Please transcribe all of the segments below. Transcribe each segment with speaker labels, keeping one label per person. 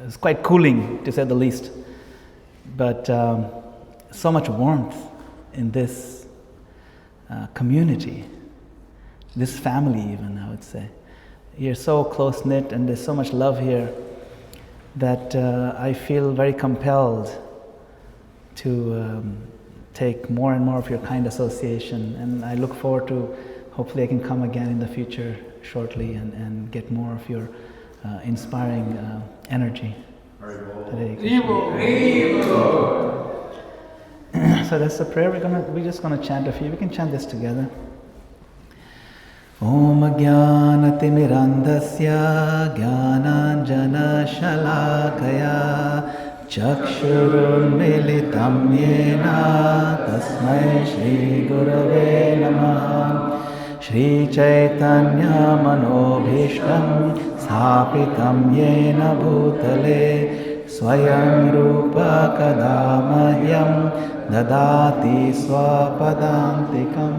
Speaker 1: It's quite cooling, to say the least. But so much warmth in this community, this family even, I would say. You're so close-knit and there's so much love here that I feel very compelled to take more and more of your kind association, and I look forward to, hopefully I can come again in the future shortly and get more of your inspiring energy today. So that's the prayer. We're just gonna chant a few. We can chant this together. Om Jnanatirmirandasya Jnananjana Shalakaya Chakshurunmilitam Yena Tasmai Shri Gurave Namaha Shri Chaitanya Manobhishtam Sthapitam Yena Bhutale Swayam Rupa Kadamahyam Dadati Swapadantikam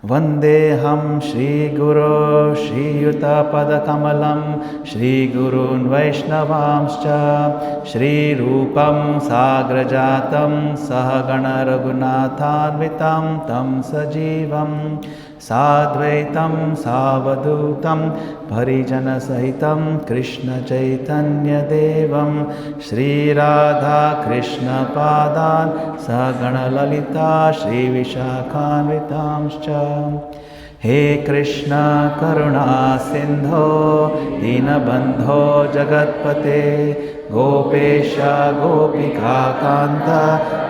Speaker 1: Vandeham Shri Guru Shri Yuta Padakamalam Shri Gurun Vaishnavamscha Shri Rupam Sagrajatam Sahagana Raghunathanvitam Tam Sajivam Sadvaitam Savadutam Parijana Sahitam Krishna Chaitanya Devam Shri Radha Krishna Padan Sagana Lalita Shri Vishakhanvitamscha He Krishna Karuna Sindho Dinabandho Jagatpate Gopesha Gopika Kanta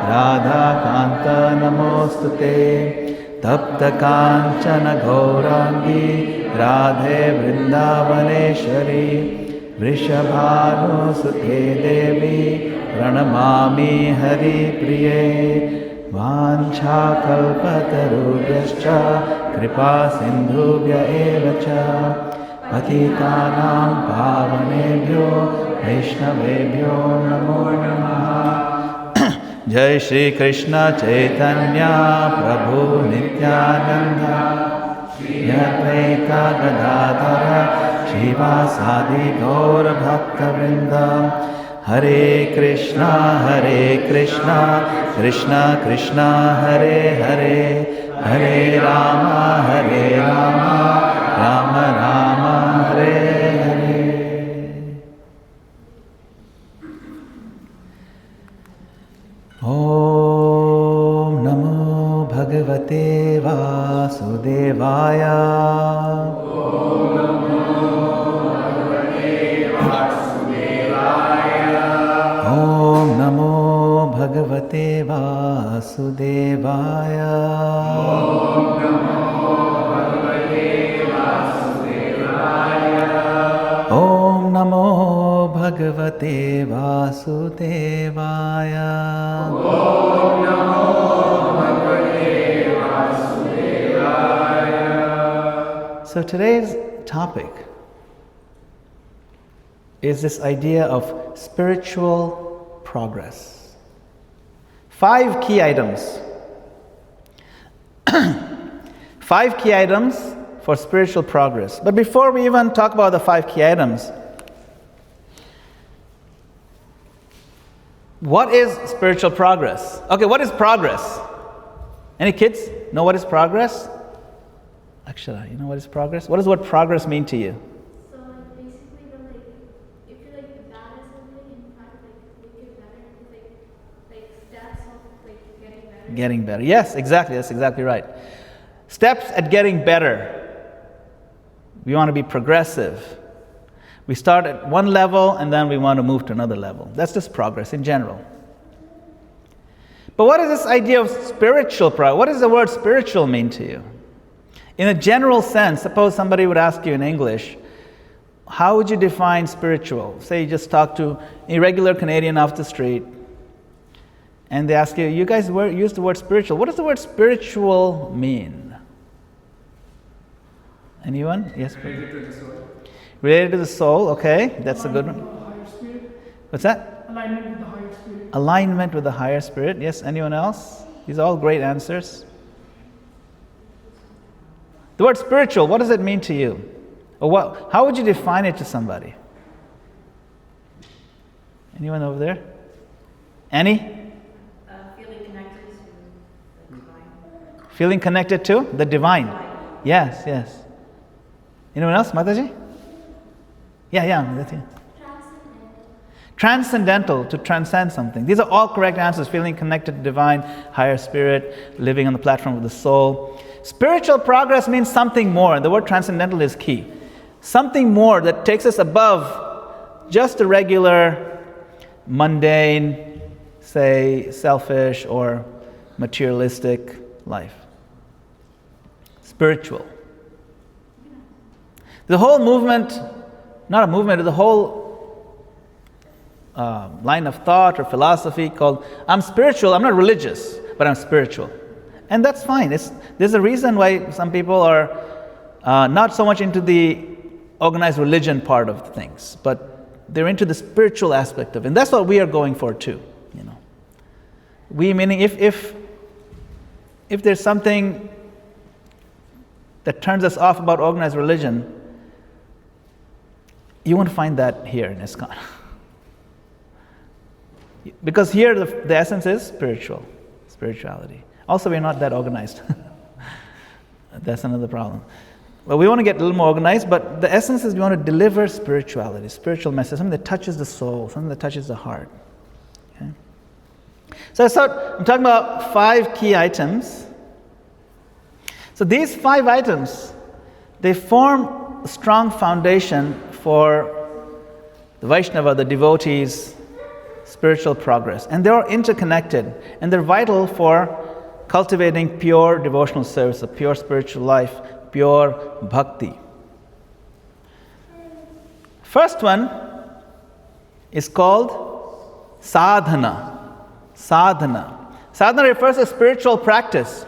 Speaker 1: Radha Kanta Namostute Tapta Kanchana Gaurangi Radhe Vrindavaneshwari Vrishabhanu Sute Devi Pranamami Hari Priye Vancha Kalpatarubhyascha Kripa Sindhubhya Evacha Patitanam Pavanebhyo Vaishnavebhyo Namo Namaha Jai Shri Krishna Chaitanya Prabhu Nityananda Shri Advaita Gadadhara Shivasadi Gaura Bhakta Vrinda Hare Krishna Krishna Krishna Hare Hare Hare Rama Rama Rama Hare Hare. Om Namo Bhagavate Vasudevaya. Om Namo Bhagavate Vasudevaya. Om Namo Bhagavate Vasudevaya. Om Namo Bhagavate Vasudevaya. Om Namo Bhagavate Vasudevaya. Om Namo Bhagavate Vasudevaya. So today's topic is this idea of spiritual progress. 5 key items. 5 key items for spiritual progress. But before we even talk about the 5 key items, what is spiritual progress? Okay, what is progress? Any kids know what is progress? Akshara, you know what is progress? What does the word progress mean to you?
Speaker 2: So basically, if you're bad at something, and you try to make it better, it's steps of getting better.
Speaker 1: Getting better. Yes, exactly. That's exactly right. Steps at getting better. We want to be progressive. We start at one level and then we want to move to another level. That's just progress in general. But what is this idea of spiritual progress? What does the word spiritual mean to you? In a general sense, suppose somebody would ask you in English, how would you define spiritual? Say you just talk to a regular Canadian off the street and they ask you, you guys use the word spiritual. What does the word spiritual mean? Anyone? Yes, please.
Speaker 3: Related to the soul.
Speaker 1: Related to the soul, okay, that's a good one.
Speaker 3: Higher spirit.
Speaker 1: What's that?
Speaker 3: Alignment with the higher spirit.
Speaker 1: Alignment with the higher spirit. Yes, anyone else? These are all great answers. The word spiritual, what does it mean to you? Or how would you define it to somebody? Anyone over there? Annie?
Speaker 4: Feeling connected to the divine.
Speaker 1: Feeling connected to the divine. Yes, yes. Anyone else, Mataji? Yeah, that's it. Transcendental, to transcend something. These are all correct answers. Feeling connected to divine, higher spirit, living on the platform of the soul. Spiritual progress means something more. The word transcendental is key. Something more that takes us above just a regular, mundane, say, selfish or materialistic life. Spiritual. The whole movement, not a movement, the whole line of thought or philosophy called, I'm spiritual, I'm not religious, but I'm spiritual. And that's fine. There's a reason why some people are not so much into the organized religion part of things, but they're into the spiritual aspect of it. And that's what we are going for too. We meaning if there's something that turns us off about organized religion, you won't find that here in ISKCON. Because here the essence is spirituality. Also, we're not that organized. That's another problem. Well, we want to get a little more organized, but the essence is we want to deliver spirituality, spiritual message, something that touches the soul, something that touches the heart. Okay? So I'm talking about 5 key items. So these 5 items, they form a strong foundation for the Vaishnava, the devotees' spiritual progress. And they're interconnected, and they're vital for cultivating pure devotional service, a pure spiritual life, pure bhakti. First one is called sadhana. Sadhana. Sadhana refers to spiritual practice.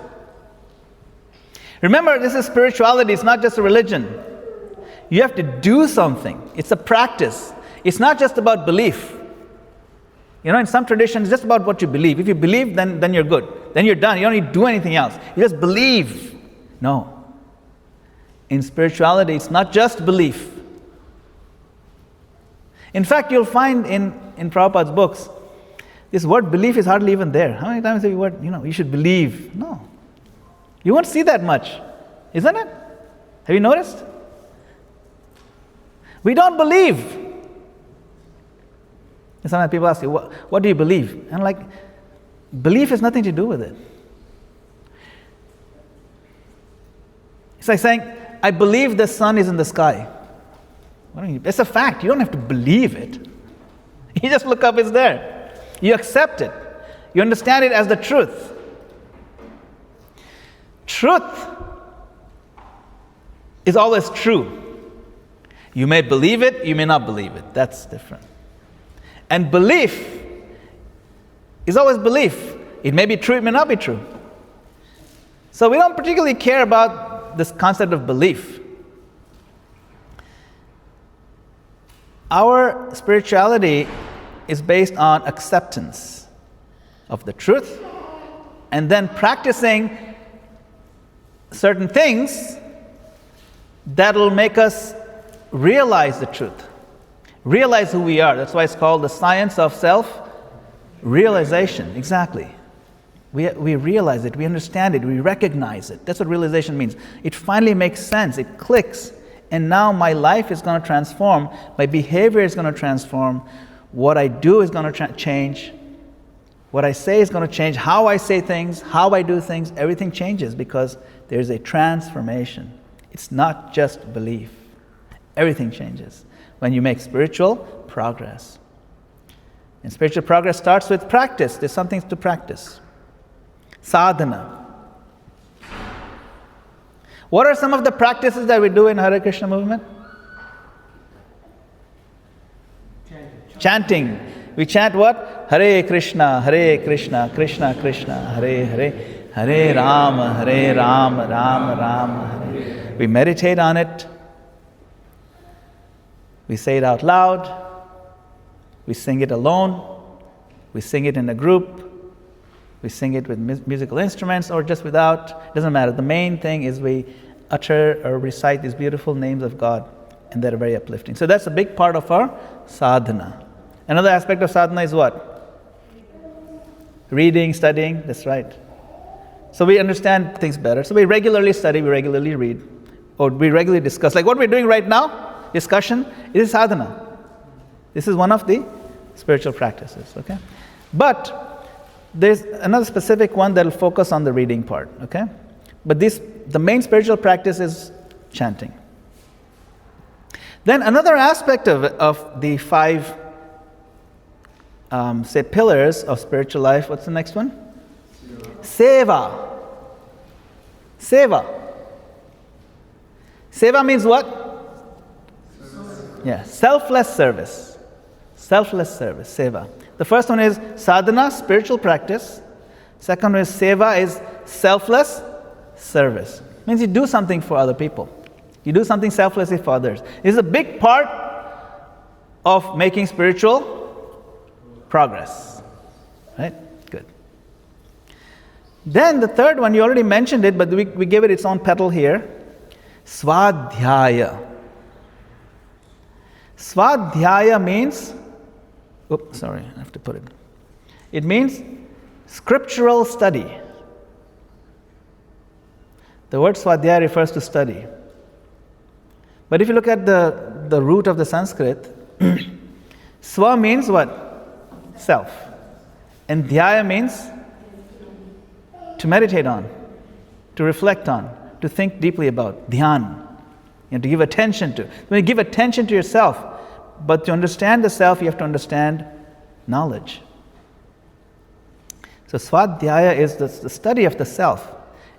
Speaker 1: Remember, this is spirituality, it's not just a religion. You have to do something. It's a practice. It's not just about belief. In some traditions, it's just about what you believe. If you believe, then you're good. Then you're done. You don't need to do anything else. You just believe. No. In spirituality, it's not just belief. In fact, you'll find in Prabhupada's books, this word belief is hardly even there. How many times have you heard, you should believe? No. You won't see that much, isn't it? Have you noticed? We don't believe. And sometimes people ask you, what do you believe? And belief has nothing to do with it. It's like saying, I believe the sun is in the sky. It's a fact. You don't have to believe it. You just look up, it's there. You accept it. You understand it as the truth. Truth is always true. You may believe it, you may not believe it. That's different. And belief is always belief. It may be true, it may not be true. So we don't particularly care about this concept of belief. Our spirituality is based on acceptance of the truth and then practicing certain things that will make us realize the truth. Realize who we are. That's why it's called the science of self-realization. Exactly. We realize it, we understand it, we recognize it. That's what realization means. It finally makes sense, it clicks. And now my life is going to transform, my behavior is going to transform, what I do is going to change, what I say is going to change, how I say things, how I do things, everything changes because there's a transformation. It's not just belief. Everything changes when you make spiritual progress. And spiritual progress starts with practice. There's something to practice. Sadhana. What are some of the practices that we do in Hare Krishna movement? Chanting. We chant what? Hare Krishna, Krishna Krishna, Hare Hare, Hare Rama, Rama Rama, Hare. We meditate on it. We say it out loud. We sing it alone. We sing it in a group. We sing it with musical instruments or just without. It doesn't matter. The main thing is we utter or recite these beautiful names of God. and that are very uplifting. So that's a big part of our sadhana. Another aspect of sadhana is what? Reading, studying, that's right. So we understand things better. So we regularly study, we regularly read, or we regularly discuss. Like what we're doing right now, discussion, it is sadhana. This is one of the spiritual practices, okay? But there's another specific one that will focus on the reading part, okay? But the main spiritual practice is chanting. Then another aspect of the 5, pillars of spiritual life, what's the next one? Seva. Seva. Seva means what? Yeah, selfless service. Selfless service, seva. The first one is sadhana, spiritual practice. Second one is seva, is selfless service. Means you do something for other people. You do something selflessly for others. It's a big part of making spiritual progress. Right? Good. Then the third one, you already mentioned it, but we give it its own petal here. Swadhyaya. Swadhyaya means, I have to put it. It means scriptural study. The word swadhyaya refers to study. But if you look at the root of the Sanskrit, swa means what? Self. And dhyaya means to meditate on, to reflect on, to think deeply about. Dhyan. To give attention to. When you give attention to yourself, but to understand the self, you have to understand knowledge. So swadhyaya is the study of the self.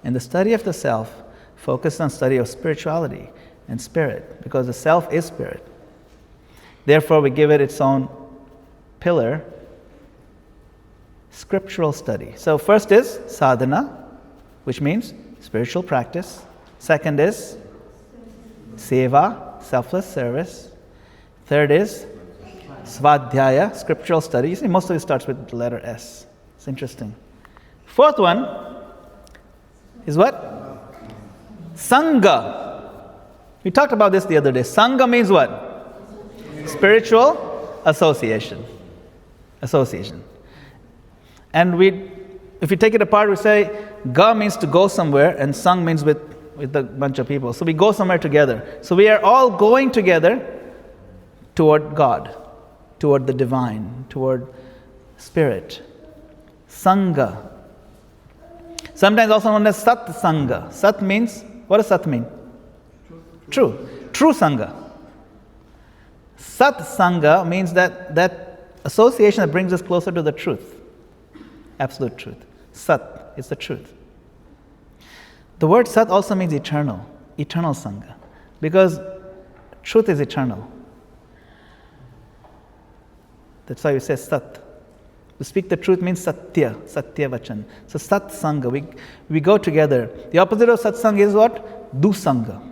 Speaker 1: And the study of the self focuses on study of spirituality and spirit, because the self is spirit. Therefore, we give it its own pillar, scriptural study. So first is sadhana, which means spiritual practice. Second is seva, selfless service. Third is svadhyaya, scriptural study. You see, most of it starts with the letter S. It's interesting. Fourth one is what? Sangha. We talked about this the other day. Sangha means what? Spiritual association. Association. And if we take it apart, we say ga means to go somewhere, and sang means with a bunch of people. So we go somewhere together. So we are all going together toward God, toward the divine, toward spirit. Sangha. Sometimes also known as Sat Sangha. Sat means, what does Sat mean? True. True Sangha. Sat Sangha means that association that brings us closer to the truth. Absolute truth. Sat is the truth. The word Sat also means eternal. Eternal Sangha. Because truth is eternal. That's why we say Sat. To speak the truth means Satya. Satya Vachan. So Sat Sangha. We go together. The opposite of Satsang is what? Dusanga.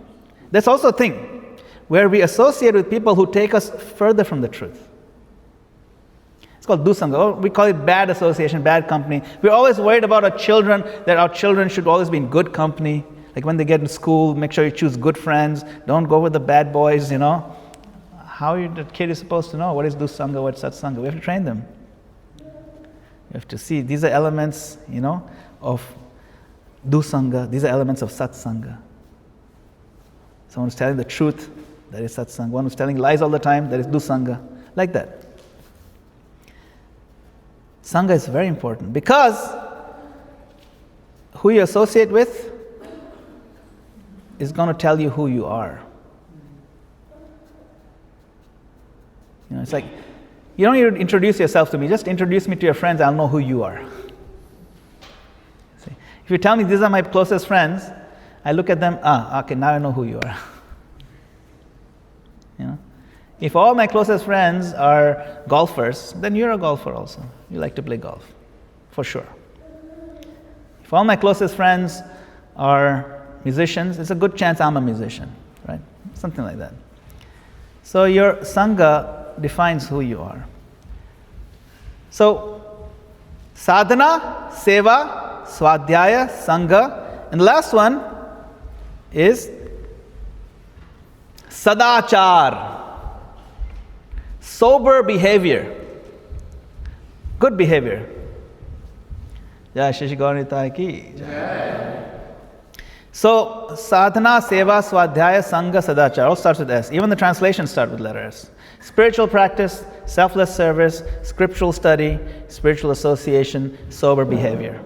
Speaker 1: That's also a thing where we associate with people who take us further from the truth. It's called dusanga. We call it bad association, bad company. We're always worried about our children, that our children should always be in good company. Like when they get in school, make sure you choose good friends. Don't go with the bad boys, How the kid is supposed to know what is dusanga, what is satsanga? We have to train them. You have to see, these are elements, of dusanga. These are elements of satsanga. Someone who's telling the truth, that is satsanga. One who's telling lies all the time, that is dusanga. Like that. Sangha is very important because who you associate with is going to tell you who you are. It's like, you don't need to introduce yourself to me, just introduce me to your friends, I'll know who you are. See? If you tell me these are my closest friends, I look at them, okay, now I know who you are. If all my closest friends are golfers, then you're a golfer also. You like to play golf, for sure. If all my closest friends are musicians, it's a good chance I'm a musician, right? Something like that. So your Sangha defines who you are. So, sadhana, seva, swadhyaya, Sangha, and the last one is Sadachar. Sober behavior. Good behavior. Jai Shri Gauranitai ki Jai. So, sadhana, seva, swadhyaya, sangha, sadachar all starts with S. Even the translations start with letter S. Spiritual practice, selfless service, scriptural study, spiritual association, sober behavior.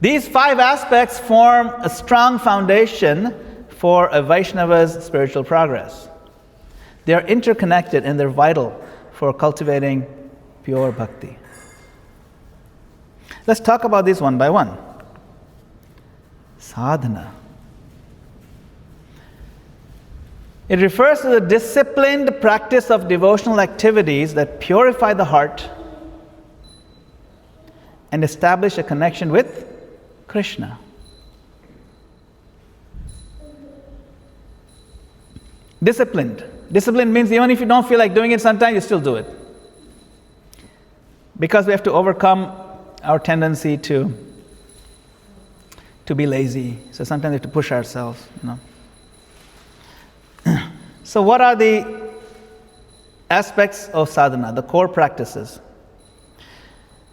Speaker 1: These 5 aspects form a strong foundation for a Vaishnava's spiritual progress. They are interconnected and they're vital for cultivating pure bhakti. Let's talk about these one by one. Sadhana. It refers to the disciplined practice of devotional activities that purify the heart and establish a connection with Krishna. Disciplined. Discipline means even if you don't feel like doing it sometimes, you still do it. Because we have to overcome our tendency to be lazy. So sometimes we have to push ourselves, So what are the aspects of sadhana, the core practices?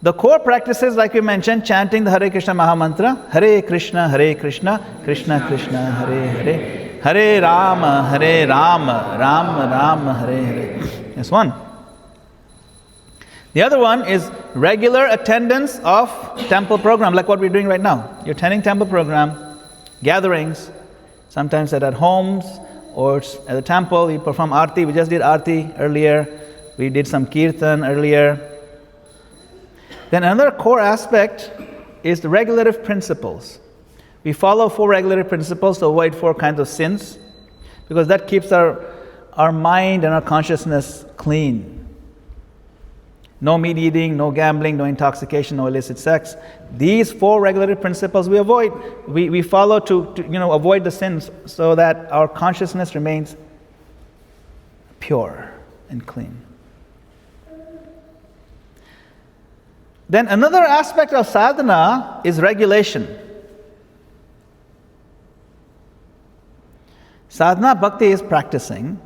Speaker 1: The core practices, like we mentioned, chanting the Hare Krishna Mahamantra, Hare Krishna, Krishna Krishna, Hare Hare, Hare Rama, Rama Rama, Hare Hare. That's one. The other one is regular attendance of temple program, like what we're doing right now. You're attending temple program, gatherings, sometimes at homes or at the temple. You perform arti. We just did arti earlier. We did some kirtan earlier. Then another core aspect is the regulative principles. We follow 4 regulative principles to avoid 4 kinds of sins, because that keeps our mind and our consciousness clean. No meat eating, no gambling, no intoxication, no illicit sex. These 4 regulative principles we avoid. We follow to avoid the sins so that our consciousness remains pure and clean. Then another aspect of sadhana is regulation. Sadhana bhakti is practicing.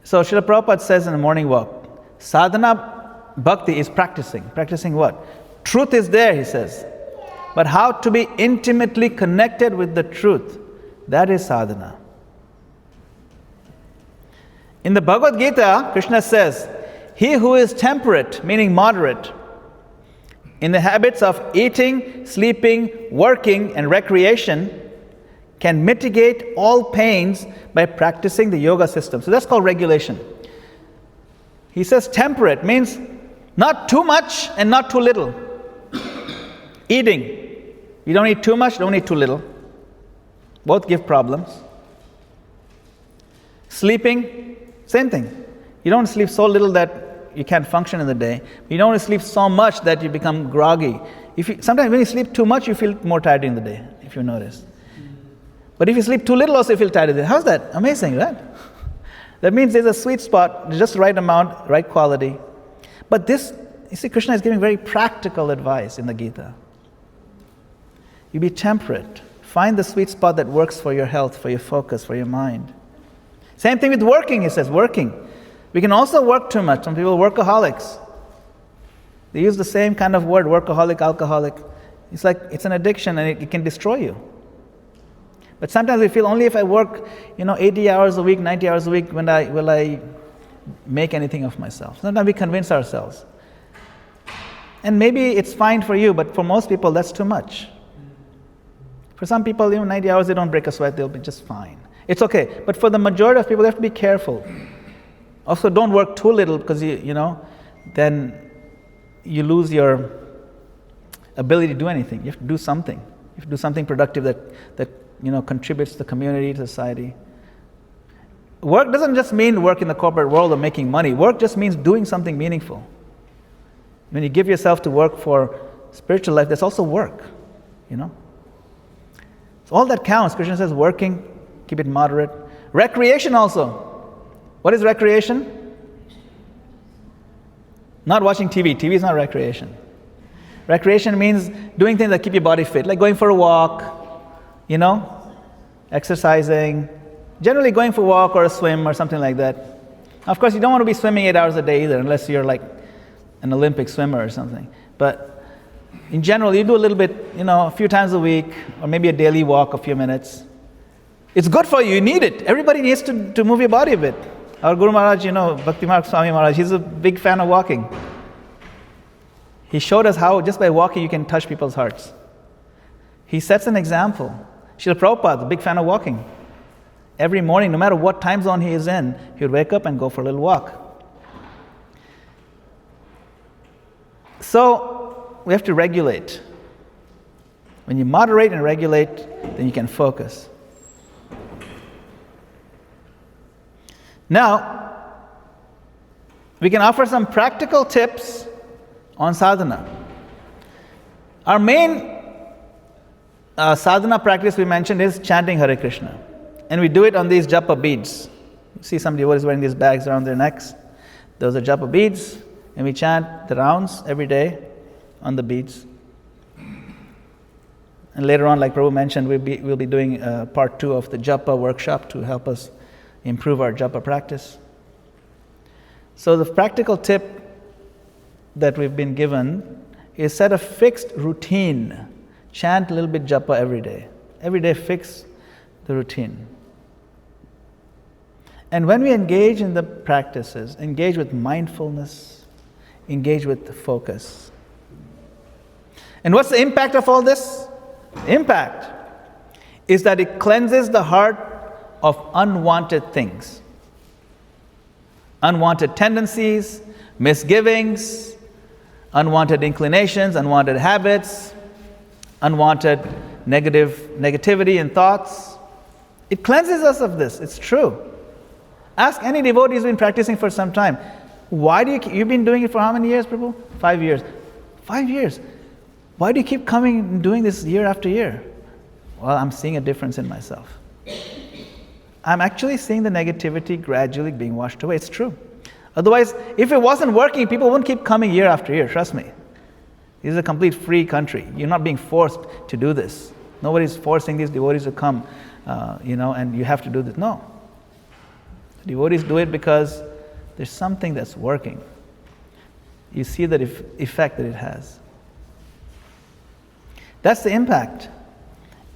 Speaker 1: So Srila Prabhupada says in the morning walk, sadhana bhakti is practicing. Practicing what? Truth is there, he says. But how to be intimately connected with the truth, that is sadhana. In the Bhagavad Gita, Krishna says, he who is temperate, meaning moderate, in the habits of eating, sleeping, working, and recreation, can mitigate all pains by practicing the yoga system. So that's called regulation. He says temperate means not too much and not too little. Eating. You don't eat too much, don't eat too little. Both give problems. Sleeping, same thing. You don't sleep so little that you can't function in the day. You don't sleep so much that you become groggy. Sometimes when you sleep too much, you feel more tired in the day, if you notice. But if you sleep too little, also you feel tired. How's that? Amazing, right? That means there's a sweet spot, just the right amount, right quality. But this, you see, Krishna is giving very practical advice in the Gita. You be temperate. Find the sweet spot that works for your health, for your focus, for your mind. Same thing with working, he says, working. We can also work too much. Some people are workaholics. They use the same kind of word, workaholic, alcoholic. It's like, it's an addiction and it can destroy you. But sometimes we feel only if I work, 80 hours a week, 90 hours a week, will I make anything of myself. Sometimes we convince ourselves. And maybe it's fine for you, but for most people, that's too much. For some people, 90 hours, they don't break a sweat, they'll be just fine. It's okay. But for the majority of people, they have to be careful. Also, don't work too little, because then you lose your ability to do anything. You have to do something. You have to do something productive that contributes to the community, to society. Work doesn't just mean work in the corporate world or making money. Work just means doing something meaningful. When you give yourself to work for spiritual life, that's also work, So all that counts. Krishna says working, keep it moderate. Recreation also. What is recreation? Not watching TV. TV is not recreation. Recreation means doing things that keep your body fit, like going for a walk, exercising, generally going for a walk or a swim or something like that. Of course, you don't want to be swimming 8 hours a day either, unless you're like an Olympic swimmer or something. But in general, you do a little bit, a few times a week, or maybe a daily walk, a few minutes. It's good for you. You need it. Everybody needs to move your body a bit. Our Guru Maharaj, Bhakti Marg Swami Maharaj, he's a big fan of walking. He showed us how just by walking you can touch people's hearts. He sets an example. Srila Prabhupada, a big fan of walking. Every morning, no matter what time zone he is in, he would wake up and go for a little walk. So, we have to regulate. When you moderate and regulate, then you can focus. Now, we can offer some practical tips on sadhana. Our main sadhana practice we mentioned is chanting Hare Krishna. And we do it on these japa beads. You see some devotees wearing these bags around their necks. Those are japa beads. And we chant the rounds every day on the beads. And later on, like Prabhu mentioned, we'll be doing part 2 of the japa workshop to help us improve our japa practice. So the practical tip that we've been given is set a fixed routine. Chant a little bit japa every day. Every day fix the routine. And when we engage in the practices, engage with mindfulness, engage with focus. And what's the impact of all this? The impact is that it cleanses the heart of unwanted things. Unwanted tendencies, misgivings, unwanted inclinations, unwanted habits, unwanted negativity and thoughts. It cleanses us of this. It's true. Ask any devotee who's been practicing for some time. Why do you've been doing it for how many years, Prabhu? 5 years. 5 years. Why do you keep coming and doing this year after year? Well, I'm seeing a difference in myself. I'm actually seeing the negativity gradually being washed away. It's true. Otherwise, if it wasn't working, people wouldn't keep coming year after year. Trust me. This is a complete free country. You're not being forced to do this. Nobody's forcing these devotees to come, and you have to do this. No. The devotees do it because there's something that's working. You see the effect that it has. That's the impact.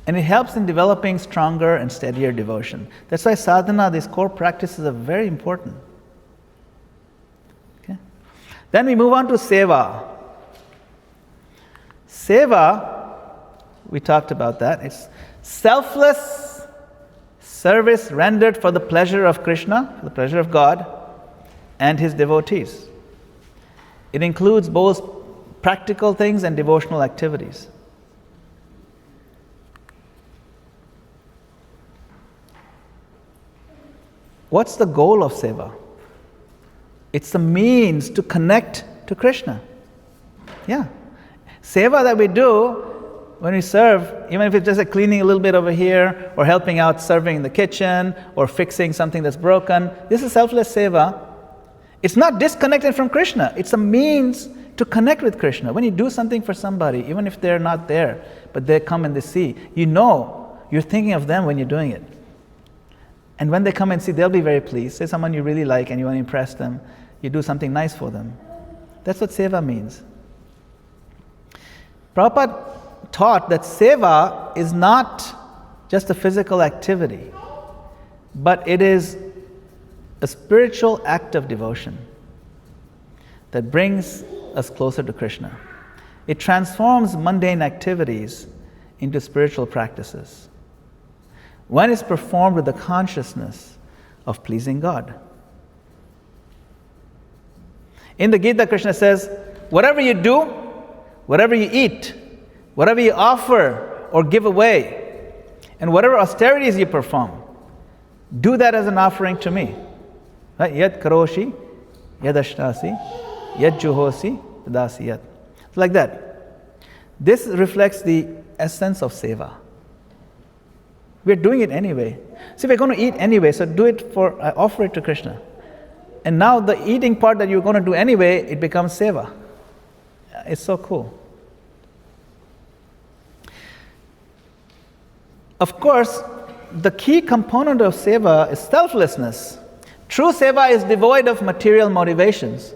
Speaker 1: And it helps in developing stronger and steadier devotion. That's why sadhana, these core practices, are very important. Okay? Then we move on to seva. Seva, we talked about that. It's selfless service rendered for the pleasure of Krishna, for the pleasure of God, and His devotees. It includes both practical things and devotional activities. What's the goal of seva? It's the means to connect to Krishna. Yeah. Seva that we do when we serve, even if it's just like cleaning a little bit over here, or helping out serving in the kitchen, or fixing something that's broken, this is selfless seva. It's not disconnected from Krishna. It's a means to connect with Krishna. When you do something for somebody, even if they're not there, but they come and they see, you're thinking of them when you're doing it. And when they come and see, they'll be very pleased. Say someone you really like and you want to impress them, you do something nice for them. That's what seva means. Prabhupada taught that seva is not just a physical activity, but it is a spiritual act of devotion that brings us closer to Krishna. It transforms mundane activities into spiritual practices when it's performed with the consciousness of pleasing God. In the Gita, Krishna says, whatever you do, whatever you eat, whatever you offer or give away, and whatever austerities you perform, do that as an offering to me. Yad karoshi, yad ashtasi, yad juhosi, tadasi yad. It's like that. This reflects the essence of seva. We're doing it anyway. See, we're going to eat anyway, so do it offer it to Krishna. And now the eating part that you're going to do anyway, it becomes seva. It's so cool. Of course, the key component of seva is selflessness. True seva is devoid of material motivations,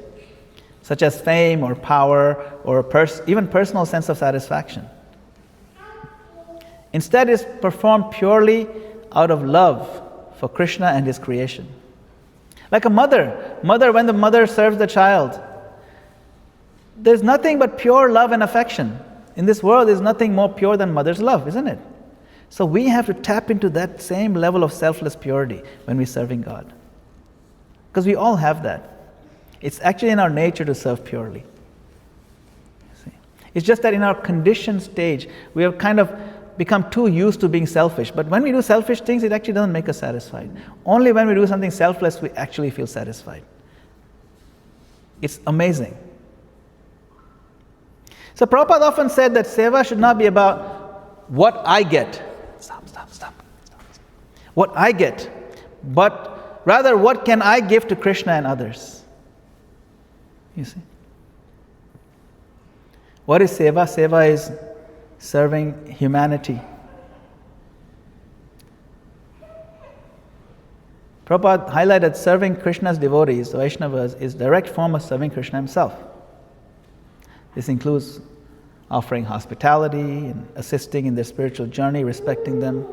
Speaker 1: such as fame or power or even personal sense of satisfaction. Instead, it is performed purely out of love for Krishna and his creation. Like a mother, when the mother serves the child, there's nothing but pure love and affection. In this world, there's nothing more pure than mother's love, isn't it? So we have to tap into that same level of selfless purity when we're serving God. Because we all have that. It's actually in our nature to serve purely. See? It's just that in our conditioned stage, we have kind of become too used to being selfish. But when we do selfish things, it actually doesn't make us satisfied. Only when we do something selfless, we actually feel satisfied. It's amazing. So Prabhupada often said that seva should not be about what I get. Stop. What I get. But rather, what can I give to Krishna and others? You see? What is seva? Seva is serving humanity. Prabhupada highlighted serving Krishna's devotees, the Vaishnavas, is direct form of serving Krishna himself. This includes offering hospitality and assisting in their spiritual journey, respecting them.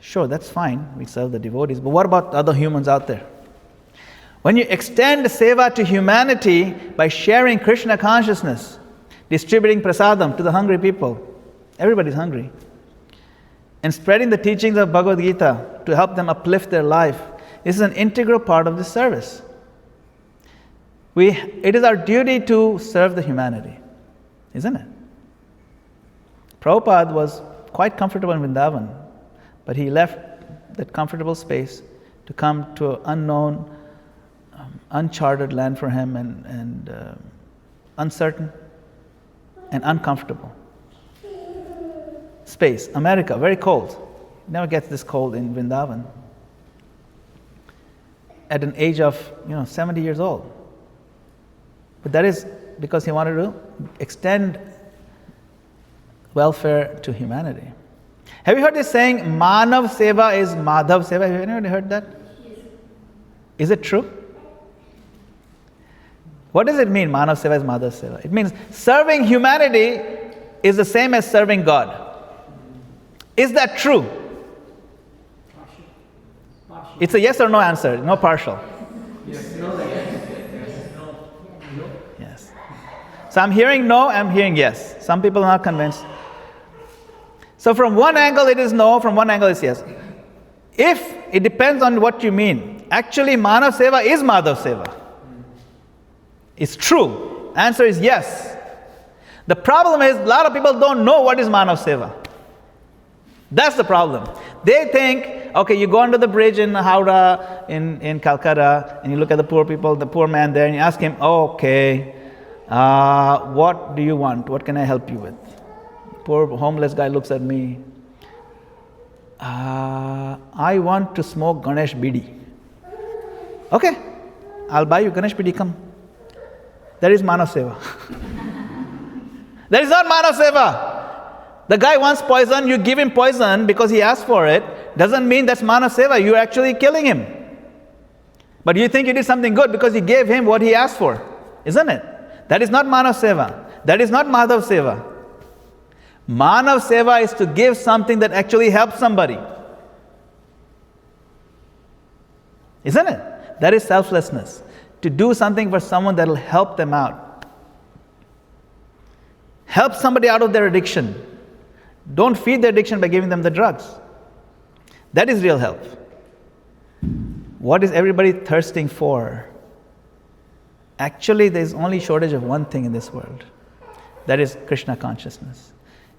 Speaker 1: Sure, that's fine, we serve the devotees, but what about other humans out there? When you extend seva to humanity by sharing Krishna consciousness, distributing prasadam to the hungry people, everybody's hungry, and spreading the teachings of Bhagavad Gita to help them uplift their life, this is an integral part of this service. It is our duty to serve the humanity, isn't it? Prabhupada was quite comfortable in Vrindavan, but he left that comfortable space to come to an unknown, uncharted land for him and uncertain and uncomfortable space. America, very cold. It never gets this cold in Vrindavan. At an age of 70 years old. But that is because he wanted to extend welfare to humanity. Have you heard this saying, Manav Seva is Madhav Seva? Have you anybody heard that?
Speaker 2: Yes.
Speaker 1: Is it true? What does it mean, Manav Seva is Madhav Seva? It means serving humanity is the same as serving God. Is that true? It's a yes or no answer, no partial.
Speaker 3: Yes.
Speaker 1: Yes. So I'm hearing no, I'm hearing yes. Some people are not convinced. So from one angle it is no, from one angle it's yes. If it depends on what you mean, actually Manav Seva is Madhav Seva. It's true. Answer is yes. The problem is a lot of people don't know what is Manav Seva. That's the problem. They think, okay, you go under the bridge in Howrah, in Calcutta, and you look at the poor people, the poor man there, and you ask him, okay, what do you want? What can I help you with? Poor homeless guy looks at me. I want to smoke Ganesh Bidi. Okay, I'll buy you Ganesh Bidi, come. That is Manav Seva. That is not Manav Seva. The guy wants poison, you give him poison because he asked for it, doesn't mean that's Manav Seva, you're actually killing him. But you think you did something good because you gave him what he asked for, isn't it? That is not Manav Seva. That is not Madhav Seva. Manav Seva is to give something that actually helps somebody. Isn't it? That is selflessness. To do something for someone that will help them out. Help somebody out of their addiction. Don't feed their addiction by giving them the drugs. That is real help. What is everybody thirsting for? Actually, there is only shortage of one thing in this world. That is Krishna consciousness.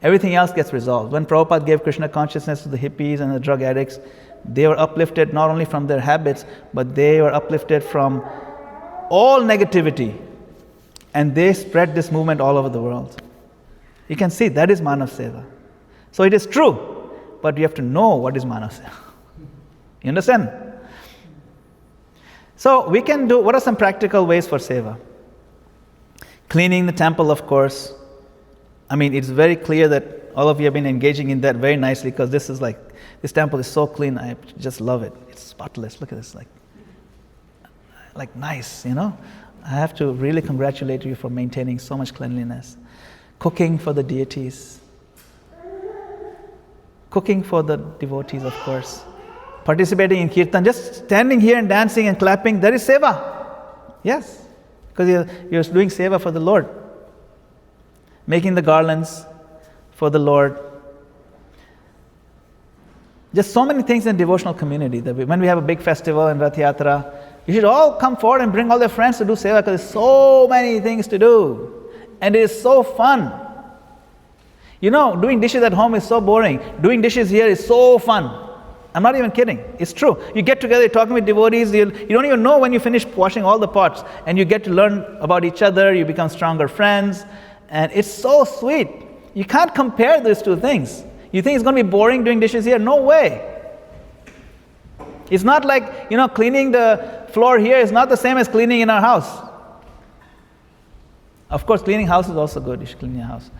Speaker 1: Everything else gets resolved. When Prabhupada gave Krishna consciousness to the hippies and the drug addicts, they were uplifted not only from their habits, but they were uplifted from all negativity. And they spread this movement all over the world. You can see that is Manav Seva. So it is true, but you have to know what is Manav Seva. You understand? So we can do, what are some practical ways for Seva? Cleaning the temple, of course. I mean, it's very clear that all of you have been engaging in that very nicely, because this temple is so clean. I just love it. It's spotless. Look at this, like nice, you know. I have to really congratulate you for maintaining so much cleanliness. Cooking for the deities. Cooking for the devotees, of course. Participating in kirtan. Just standing here and dancing and clapping, that is seva. Yes. Because you're doing seva for the Lord. Making the garlands for the Lord. Just so many things in devotional community. That when we have a big festival in Rath Yatra, you should all come forward and bring all their friends to do seva, because there's so many things to do. And it is so fun. You know, doing dishes at home is so boring. Doing dishes here is so fun. I'm not even kidding. It's true. You get together, you're talking with devotees, you don't even know when you finish washing all the pots, and you get to learn about each other, you become stronger friends, and it's so sweet. You can't compare these two things. You think it's going to be boring doing dishes here? No way. It's not like, cleaning the floor here is not the same as cleaning in our house. Of course, cleaning house is also good. You should clean your house.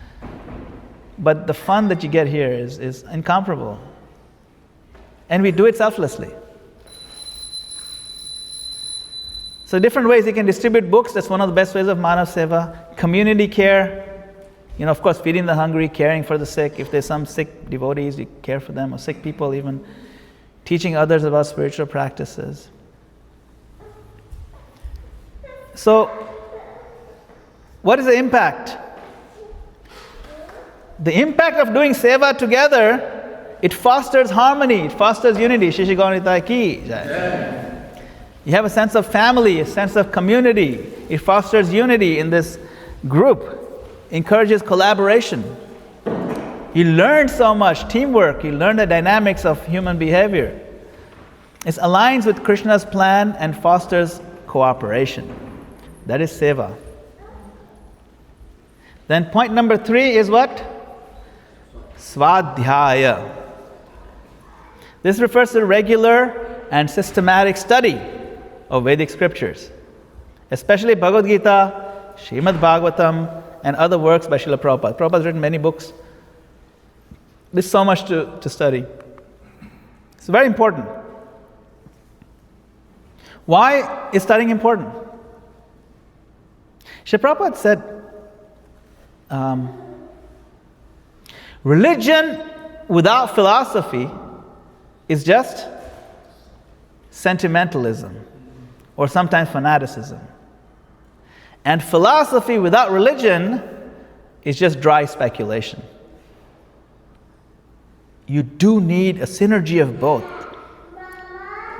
Speaker 1: But the fun that you get here is incomparable. And we do it selflessly. So different ways you can distribute books. That's one of the best ways of Manav Seva. Community care. Of course, feeding the hungry, caring for the sick. If there's some sick devotees, you care for them, or sick people even. Teaching others about spiritual practices. So, what is the impact? The impact of doing seva together, it fosters harmony, it fosters unity. Shishi Gaurita ki jai. You have a sense of family, a sense of community. It fosters unity in this group. Encourages collaboration. You learn so much teamwork. You learn the dynamics of human behavior. It aligns with Krishna's plan and fosters cooperation. That is seva. Then point number 3 is what? Svadhyaya. This refers to regular and systematic study of Vedic scriptures, especially Bhagavad Gita, Srimad Bhagavatam, and other works by Srila Prabhupada. Prabhupada has written many books. There's so much to study. It's very important. Why is studying important? Srila Prabhupada said, religion without philosophy is just sentimentalism, or sometimes fanaticism. And philosophy without religion is just dry speculation. You do need a synergy of both.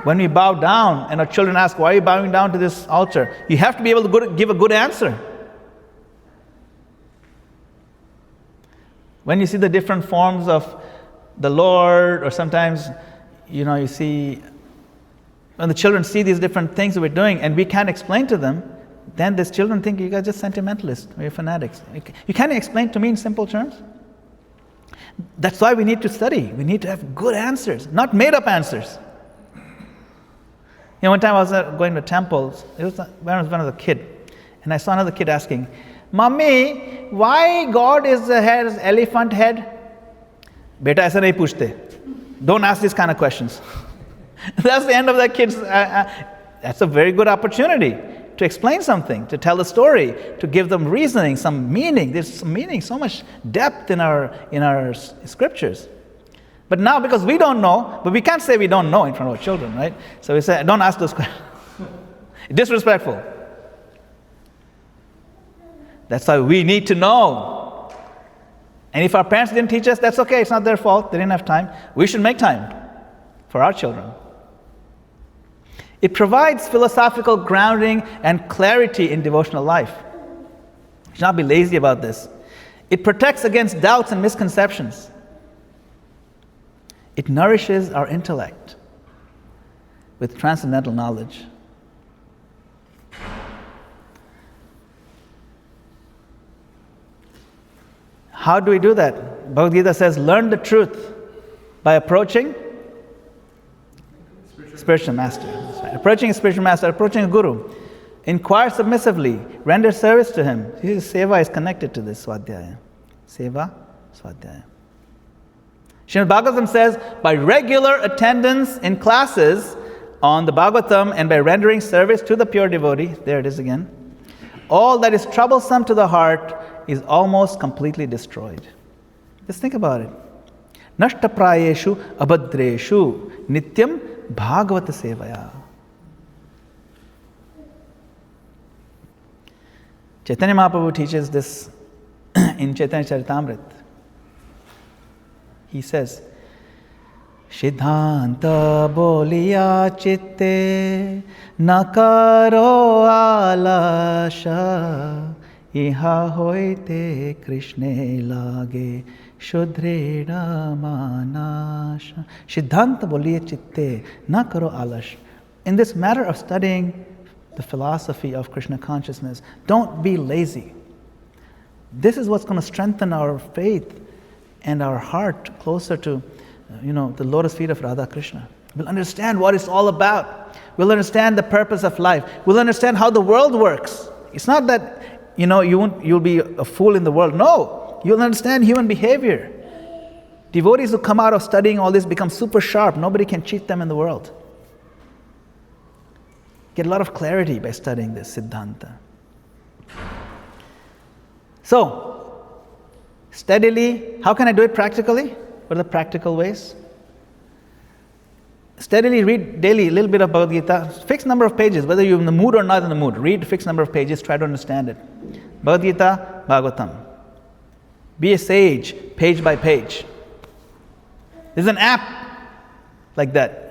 Speaker 1: When we bow down and our children ask, why are you bowing down to this altar? You have to be able to give a good answer. When you see the different forms of the Lord, or sometimes, you see, when the children see these different things that we're doing and we can't explain to them, then these children think you guys are just sentimentalists, or you're fanatics. You can't explain to me in simple terms. That's why we need to study. We need to have good answers, not made-up answers. One time I was going to temples. It was when I was a kid, and I saw another kid asking, "Mummy, why God has elephant head?" Beta, aisa nahi puchte. Don't ask these kind of questions. That's the end of that kid's. That's a very good opportunity to explain something, to tell a story, to give them reasoning, some meaning. There's some meaning, so much depth in our scriptures. But now, because we don't know, but we can't say we don't know in front of our children, right? So we say, don't ask those questions. Disrespectful. That's why we need to know. And if our parents didn't teach us, that's okay. It's not their fault. They didn't have time. We should make time for our children. It provides philosophical grounding and clarity in devotional life. You should not be lazy about this. It protects against doubts and misconceptions. It nourishes our intellect with transcendental knowledge. How do we do that? Bhagavad Gita says, learn the truth by approaching spiritual master. That's right. Approaching a spiritual master, approaching a guru. Inquire submissively, render service to him. Seva is connected to this Svadhyaya. Seva Swadhyaya. Srimad Bhagavatam says, by regular attendance in classes on the Bhagavatam and by rendering service to the pure devotee, there it is again, all that is troublesome to the heart is almost completely destroyed. Just think about it. Nashta prayeshu abhadreshu nityam bhagavata sevaya. Chaitanya Mahaprabhu teaches this in Chaitanya Charitamrita. He says, Siddhanta boliya chitte nakaro alasha iha hoite Krishne lage shudhreda manasha. Siddhanta boliya chitte nakaro alasha. In this matter of studying the philosophy of Krishna consciousness, don't be lazy. This is what's going to strengthen our faith and our heart closer to, the lotus feet of Radha Krishna. We'll understand what it's all about. We'll understand the purpose of life. We'll understand how the world works. It's not that, you'll be a fool in the world. No, you'll understand human behavior. Devotees who come out of studying all this become super sharp. Nobody can cheat them in the world. Get a lot of clarity by studying this Siddhanta. So, steadily, how can I do it practically? What are the practical ways? Steadily read daily a little bit of Bhagavad Gita, fixed number of pages, whether you're in the mood or not in the mood. Read a fixed number of pages, try to understand it. Bhagavad Gita, Bhagavatam. Be a sage, page by page. There's an app like that.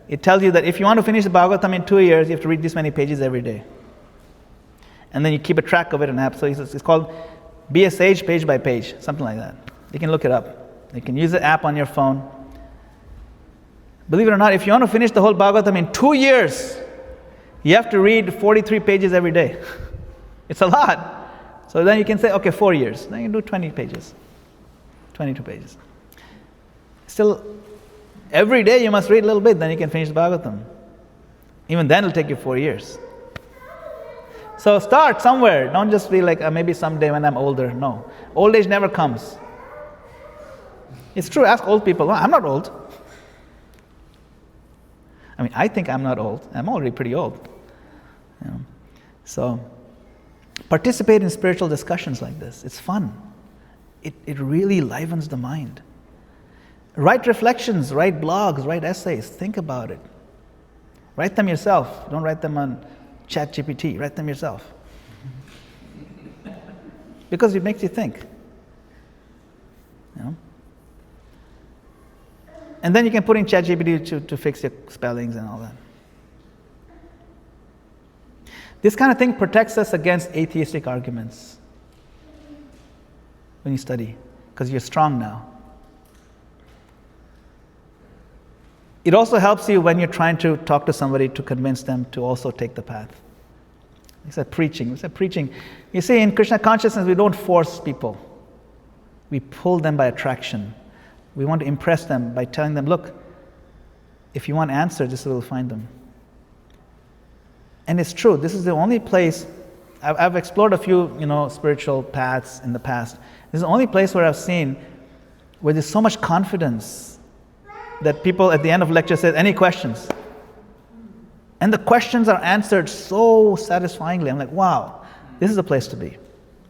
Speaker 1: It tells you that if you want to finish the Bhagavatam in 2 years, you have to read this many pages every day. And then you keep a track of it in an app. So it's called Be a Sage, page by page, something like that. You can look it up. You can use the app on your phone. Believe it or not, if you want to finish the whole Bhagavatam in 2 years, you have to read 43 pages every day. It's a lot. So then you can say, okay, 4 years. Then you can do 20 pages, 22 pages. Still, every day you must read a little bit, then you can finish the Bhagavatam. Even then it'll take you 4 years. So start somewhere. Don't just be like, maybe someday when I'm older. No. Old age never comes. It's true, ask old people. I'm not old. I think I'm not old. I'm already pretty old. So, participate in spiritual discussions like this. It's fun. It really livens the mind. Write reflections, write blogs, write essays. Think about it. Write them yourself. Don't write them on ChatGPT. Write them yourself. Because it makes you think. And then you can put in ChatGPT to fix your spellings and all that. This kind of thing protects us against atheistic arguments when you study, because you're strong now. It also helps you when you're trying to talk to somebody to convince them to also take the path. It's like preaching. You see, in Krishna consciousness, we don't force people. We pull them by attraction. We want to impress them by telling them, look, if you want answers, this is where you'll find them. And it's true, this is the only place, I've explored a few, spiritual paths in the past. This is the only place where I've seen where there's so much confidence that people at the end of lecture say, any questions? And the questions are answered so satisfyingly. I'm like, wow, this is the place to be.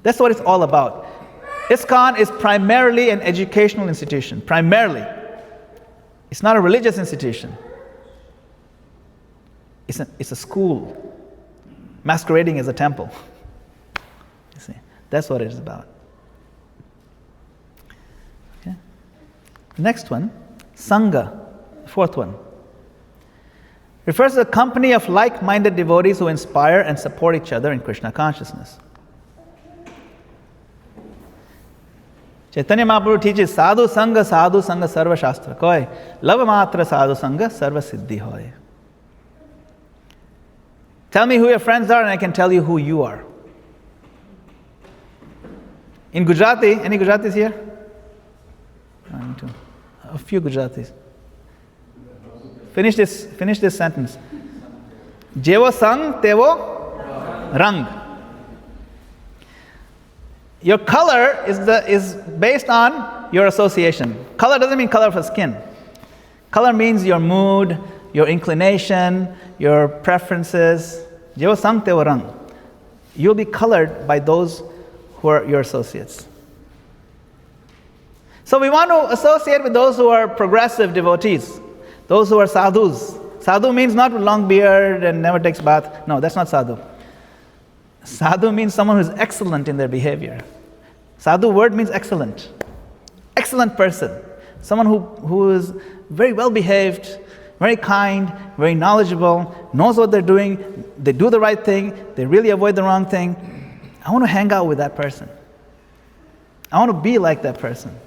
Speaker 1: That's what it's all about. ISKCON is primarily an educational institution. Primarily. It's not a religious institution. It's a school masquerading as a temple. You see, that's what it is about. Okay. The next one, Sangha, the fourth one, refers to the company of like-minded devotees who inspire and support each other in Krishna consciousness. Chaitanya Mahaprabhu teaches sadhu sangha sarva shastra koi, lava matra sadhu sangha sarva siddhi hoy. Tell me who your friends are and I can tell you who you are. In Gujarati, any Gujaratis here? A few Gujaratis. Finish this sentence. Jevo sang tevo rang. Your color is based on your association. Color doesn't mean color for skin. Color means your mood, your inclination, your preferences. You'll be colored by those who are your associates. So we want to associate with those who are progressive devotees, those who are sadhus. Sadhu means not with long beard and never takes bath. No, that's not sadhu. Sadhu means someone who is excellent in their behavior. Sadhu word means excellent. Excellent person. Someone who is very well behaved, very kind, very knowledgeable, knows what they're doing, they do the right thing, they really avoid the wrong thing. I want to hang out with that person. I want to be like that person.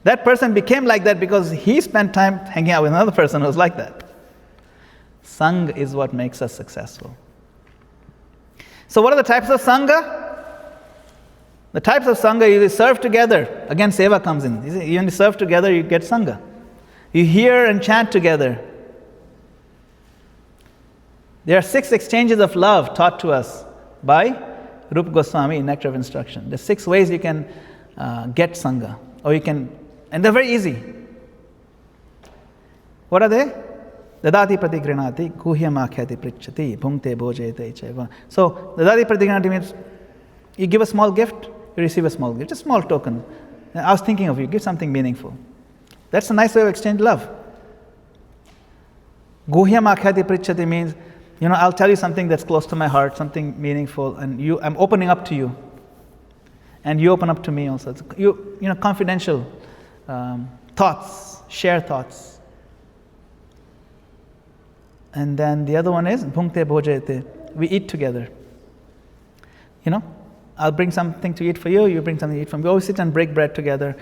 Speaker 1: That person became like that because he spent time hanging out with another person who was like that. Sangha is what makes us successful. So what are the types of Sangha? The types of Sangha, you serve together. Again, Seva comes in. You only serve together, you get Sangha. You hear and chant together. There are 6 exchanges of love taught to us by Rupa Goswami in Nectar of Instruction. There's 6 ways you can get Sangha. Or you can, and they're very easy. What are they? Dadati pratigrinati, guhyam akhyati prichati, bhungte bhojete chaiva. So, dadati pratigrinati means you give a small gift, you receive a small gift, just a small token. I was thinking of you, give something meaningful. That's a nice way of exchanging love. Guhyam akhyati prichati means, I'll tell you something that's close to my heart, something meaningful, and I'm opening up to you. And you open up to me also. It's, confidential thoughts, share thoughts. And then the other one is bhungte bhojete. We eat together. I'll bring something to eat for you, you bring something to eat for me. We always sit and break bread together.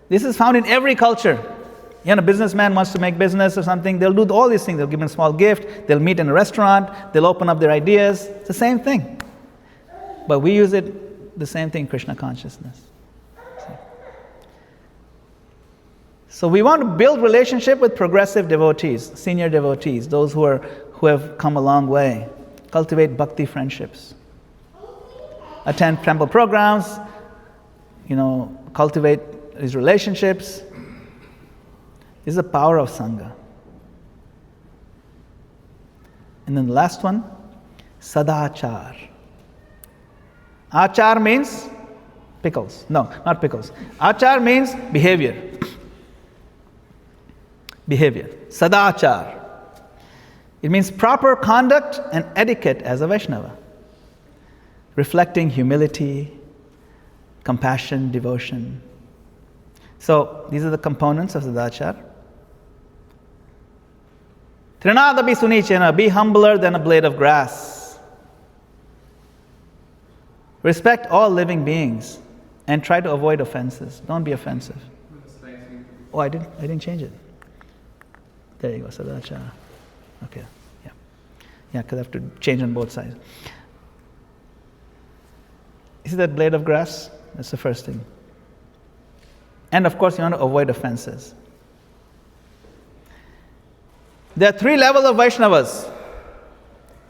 Speaker 1: This is found in every culture. A businessman wants to make business or something, they'll do all these things. They'll give him a small gift, they'll meet in a restaurant, they'll open up their ideas. It's the same thing. But we use it, the same thing, Krishna consciousness. So we want to build relationship with progressive devotees, senior devotees, those who have come a long way. Cultivate bhakti friendships. Attend temple programs, cultivate these relationships. This is the power of Sangha. And then the last one, sadachar. Achar means pickles. No, not pickles. Achar means behavior. Behavior. Sadachar. It means proper conduct and etiquette as a Vaishnava. Reflecting humility, compassion, devotion. So, these are the components of sadachar. Trinadapi sunichena, be humbler than a blade of grass. Respect all living beings and try to avoid offenses. Don't be offensive. Oh, I didn't change it. There you go, sadachar. Okay, yeah. Yeah, because I have to change on both sides. You see that blade of grass? That's the first thing. And of course, you want to avoid offenses. There are 3 levels of Vaishnavas.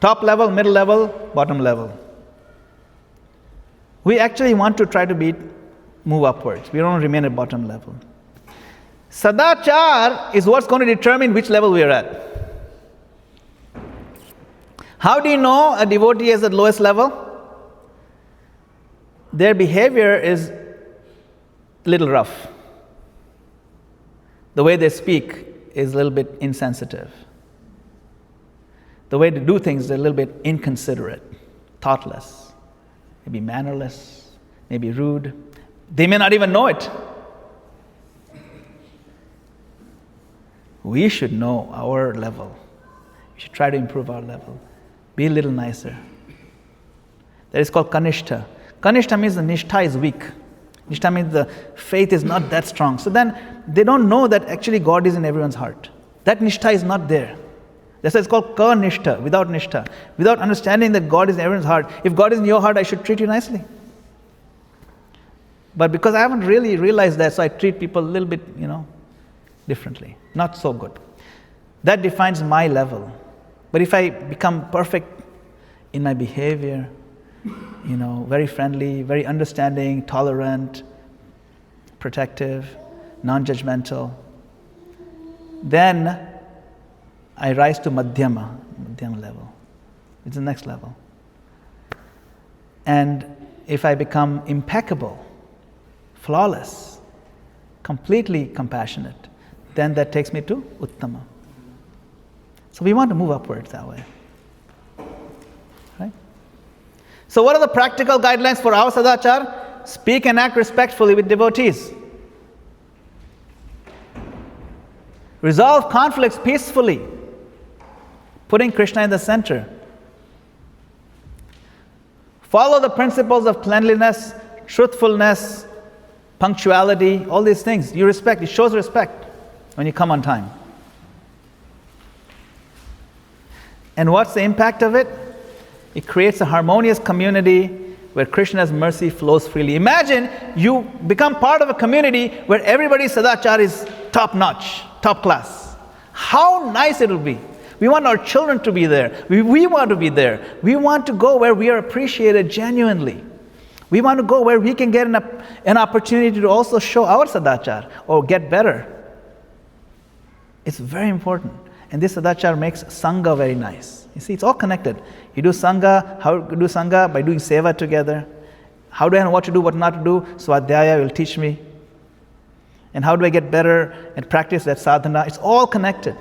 Speaker 1: Top level, middle level, bottom level. We actually want to try to move upwards. We don't want to remain at bottom level. Sadachar is what's going to determine which level we are at. How do you know a devotee is at lowest level? Their behavior is a little rough. The way they speak is a little bit insensitive. The way to do things is a little bit inconsiderate, thoughtless, maybe mannerless, maybe rude. They may not even know it. We should know our level. We should try to improve our level. Be a little nicer. That is called kanishta. Kanishta means the nishtha is weak. Nishtha means the faith is not that strong. So then they don't know that actually God is in everyone's heart. That nishtha is not there. That's why it's called ka-nishtha, without nishtha. Without understanding that God is in everyone's heart. If God is in your heart, I should treat you nicely. But because I haven't really realized that, so I treat people a little bit, differently. Not so good. That defines my level. But if I become perfect in my behavior, very friendly, very understanding, tolerant, protective, non-judgmental. Then I rise to madhyama level. It's the next level. And if I become impeccable, flawless, completely compassionate, then that takes me to uttama. So we want to move upwards that way. Right? So what are the practical guidelines for our sadachar? Speak and act respectfully with devotees. Resolve conflicts peacefully, putting Krishna in the center. Follow the principles of cleanliness, truthfulness, punctuality, all these things. You respect, it shows respect when you come on time. And what's the impact of it? It creates a harmonious community where Krishna's mercy flows freely. Imagine you become part of a community where everybody's sadachar is top notch, top class. How nice it will be. We want our children to be there. We want to be there. We want to go where we are appreciated genuinely. We want to go where we can get an opportunity to also show our sadachar or get better. It's very important. And this sadachar makes sangha very nice. You see, it's all connected. You do sangha. How do you do sangha? By doing seva together. How do I know what to do, what not to do? Swadhyaya will teach me. And how do I get better and practice that sadhana? It's all connected.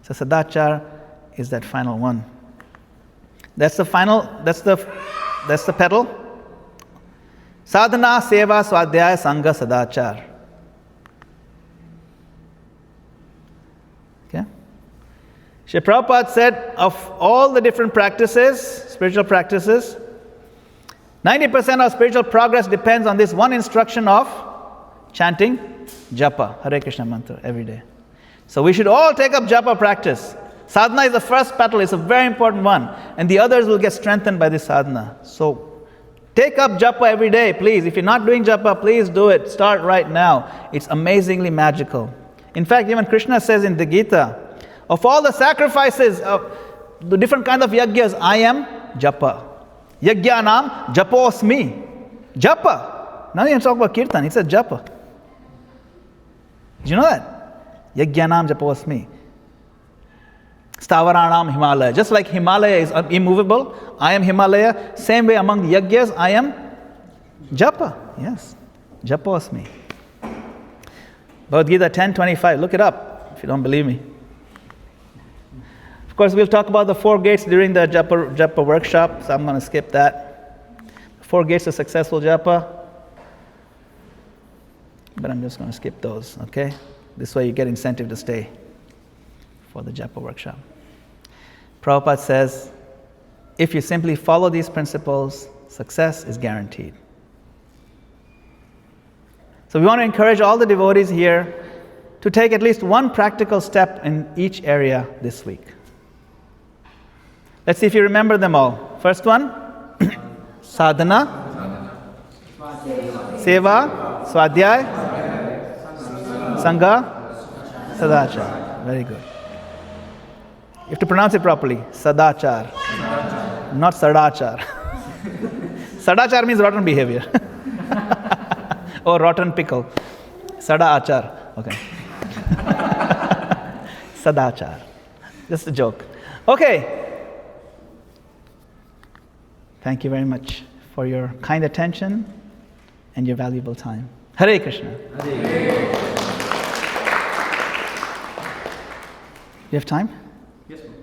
Speaker 1: So sadachar is that final one. That's the pedal. Sadhana, seva, swadhyaya, sangha, sadachar. Okay? Shri Prabhupada said of all the different practices, spiritual practices, 90% of spiritual progress depends on this one instruction of chanting japa, Hare Krishna mantra, every day. So we should all take up japa practice. Sadhana is the first petal, it's a very important one. And the others will get strengthened by this sadhana. So take up japa every day, please. If you're not doing japa, please do it. Start right now. It's amazingly magical. In fact, even Krishna says in the Gita, of all the sacrifices, of the different kind of yagyas, I am japa. Yagyanam japosmi. Japa. Now you talk about kirtan, it says japa. Did you know that? Yagyanam japosmi. Stavaranam Himalaya. Just like Himalaya is immovable, I am Himalaya. Same way among the yagyas, I am japa. Yes. Japosmi. Bhagavad Gita 10:25. Look it up if you don't believe me. Of course, we'll talk about the 4 gates during the japa workshop, so I'm going to skip that. 4 gates of successful japa. But I'm just going to skip those, okay? This way you get incentive to stay for the japa workshop. Prabhupada says, if you simply follow these principles, success is guaranteed. So we want to encourage all the devotees here to take at least one practical step in each area this week. Let's see if you remember them all. First one, sadhana, seva, swadhyay, sangha, sadachar. Very good. You have to pronounce it properly. Sadachar. Not sadachar. Sadachar means rotten behavior. Or rotten pickle. Sada achar. Okay. Sadachar. Just a joke. Okay. Thank you very much for your kind attention and your valuable time. Hare Krishna. Hare. You have time?
Speaker 3: Yes, ma'am.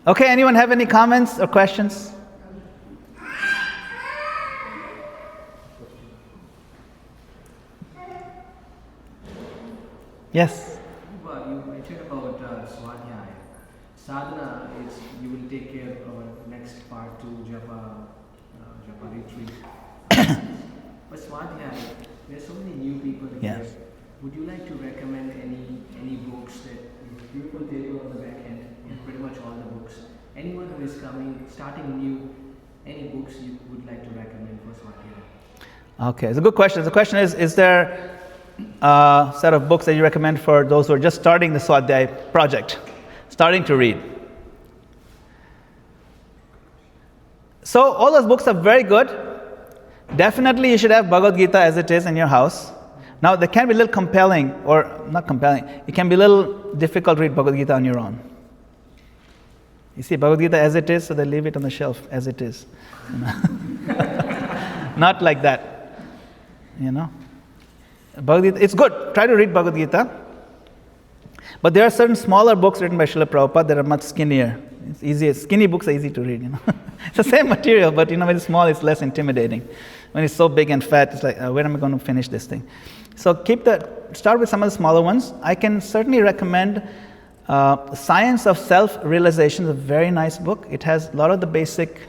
Speaker 1: Okay, anyone have any comments or questions? Yes.
Speaker 5: You mentioned about Swadhyaya. Sadhana is you will take care of our next part to Japa retreat. But Swadhyaya, there's so many new people here.
Speaker 1: Yes.
Speaker 5: Would you like to recommend any books that beautiful table on the back end, pretty much all the books. Anyone who is starting new, any books you would like to recommend for Swadhyaya?
Speaker 1: Okay, it's a good question. The question is there a set of books that you recommend for those who are just starting the Swadhyaya project, starting to read? So all those books are very good. Definitely you should have Bhagavad Gita as it is in your house. Now they can be a little compelling, or not compelling, it can be a little difficult to read Bhagavad Gita on your own. You see Bhagavad Gita as it is, so they leave it on the shelf as it is. Not like that. Bhagavad Gita, it's good. Try to read Bhagavad Gita. But there are certain smaller books written by Srila Prabhupada that are much skinnier. It's easier. Skinny books are easy to read. It's the same material, but when it's small, it's less intimidating. When it's so big and fat, it's like, where am I going to finish this thing? So start with some of the smaller ones. I can certainly recommend Science of Self-Realization is a very nice book. It has a lot of the basic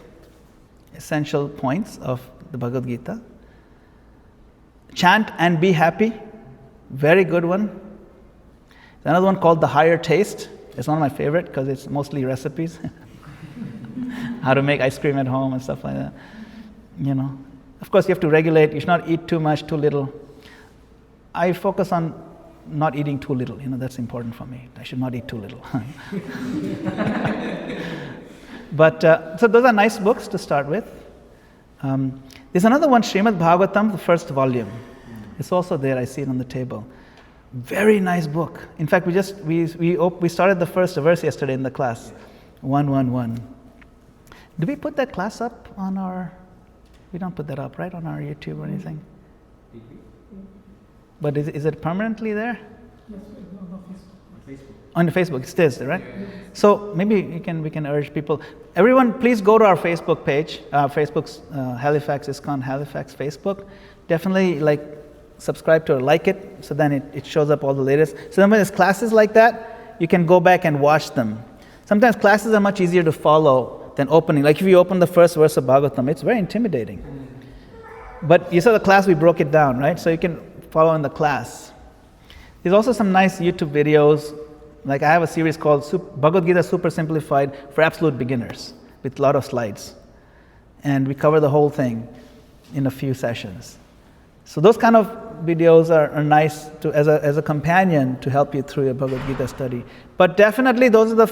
Speaker 1: essential points of the Bhagavad Gita. Chant and Be Happy, very good one. There's another one called The Higher Taste. It's one of my favorite because it's mostly recipes. How to make ice cream at home and stuff like that. Of course, you have to regulate. You should not eat too much, too little. I focus on not eating too little. That's important for me. I should not eat too little. But so those are nice books to start with. There's another one, Srimad Bhagavatam, the first volume. It's also there. I see it on the table. Very nice book. In fact, we started the first verse yesterday in the class, 111. Do we put that class up on our? We don't put that up, right, on our YouTube or anything. But is it permanently there?
Speaker 3: Yes, on Facebook.
Speaker 1: On the Facebook, it stays there, right? So maybe we can urge people. Everyone, please go to our Facebook page. Facebook's Halifax ISKCON Halifax Facebook. Definitely subscribe to it, like it, so then it shows up all the latest. So then when there's classes like that, you can go back and watch them. Sometimes classes are much easier to follow than opening. Like if you open the first verse of Bhagavatam, it's very intimidating. But you saw the class, we broke it down, right? So you can follow in the class. There's also some nice YouTube videos. Like I have a series called Bhagavad Gita Super Simplified for Absolute Beginners with a lot of slides. And we cover the whole thing in a few sessions. So those kind of videos are nice as a companion to help you through your Bhagavad Gita study. But definitely those are the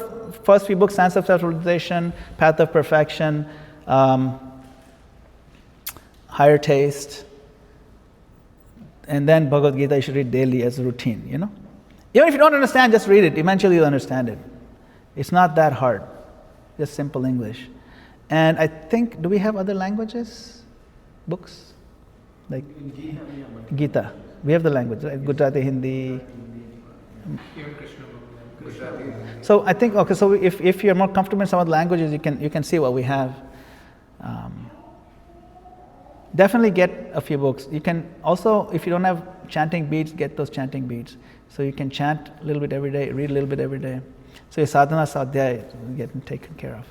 Speaker 1: first few books: Science of Self-Realization, Path of Perfection, Higher Taste, and then Bhagavad Gita you should read daily as a routine, Even if you don't understand, just read it. Eventually you'll understand it. It's not that hard. Just simple English. And I think, do we have other languages? Books? Like Gita. We have the language, right? Gujarati, Hindi. So I think, okay, so if you're more comfortable in some of the languages, you can see what we have. Definitely get a few books. You can also, if you don't have chanting beads, get those chanting beads. So you can chant a little bit every day, read a little bit every day. So your sadhana sadhyaya is getting taken care of.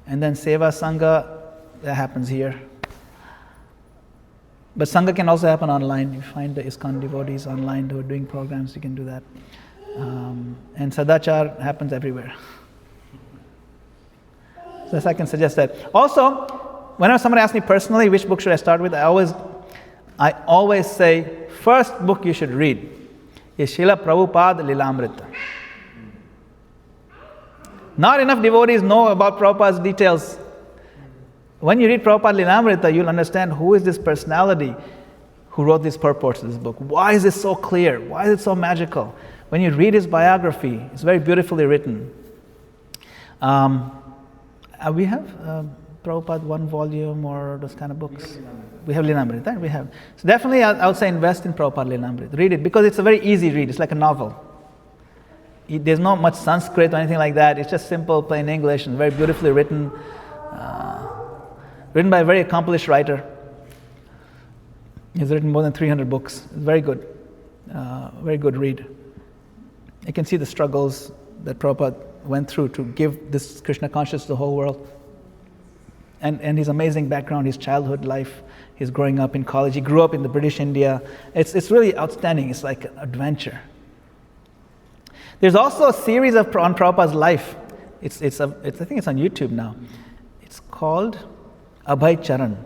Speaker 1: And then seva sangha, that happens here. But Sangha can also happen online. You find the ISKCON devotees online who are doing programs, you can do that. And Sadachar happens everywhere. So I can suggest that. Also, whenever somebody asks me personally, which book should I start with, I always say, first book you should read is Srila Prabhupada Lilamrita. Not enough devotees know about Prabhupada's details. When you read Prabhupada Lilamrita, you'll understand who is this personality who wrote these purports of this book. Why is it so clear? Why is it so magical? When you read his biography, it's very beautifully written. We have Prabhupada one volume or those kind of books. We have Lilamrita, right? We have. So definitely I would say invest in Prabhupada Lilamrita. Read it because it's a very easy read. It's like a novel. There's not much Sanskrit or anything like that. It's just simple, plain English and very beautifully written. Written by a very accomplished writer. He's written more than 300 books. It's very good. Very good read. You can see the struggles that Prabhupada went through to give this Krishna consciousness to the whole world. And his amazing background, his childhood life, his growing up in college. He grew up in the British India. It's really outstanding. It's like an adventure. There's also a series on Prabhupada's life. I think it's on YouTube now. It's called Abhay Charan.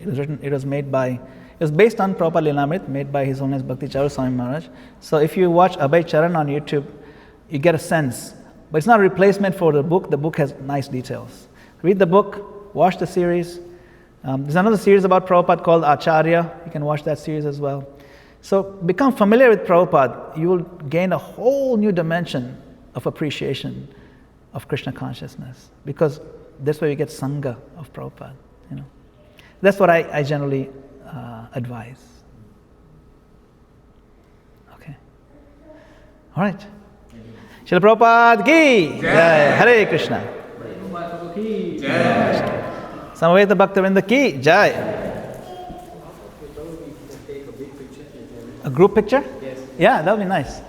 Speaker 1: It was based on Prabhupada Lilamrita, made by His Holiness Bhakti Charu Swami Maharaj. So if you watch Abhay Charan on YouTube, you get a sense. But it's not a replacement for the book. The book has nice details. Read the book, watch the series. There's another series about Prabhupada called Acharya. You can watch that series as well. So become familiar with Prabhupada. You will gain a whole new dimension of appreciation of Krishna consciousness, because that's where you get Sangha of Prabhupada. That's what I generally advise. Okay. All right. Srila Prabhupada ki Jai. Hare Krishna. Samaveta Bhaktivinoda ki Jai. A group picture?
Speaker 5: Yes.
Speaker 1: Yeah, that would be nice.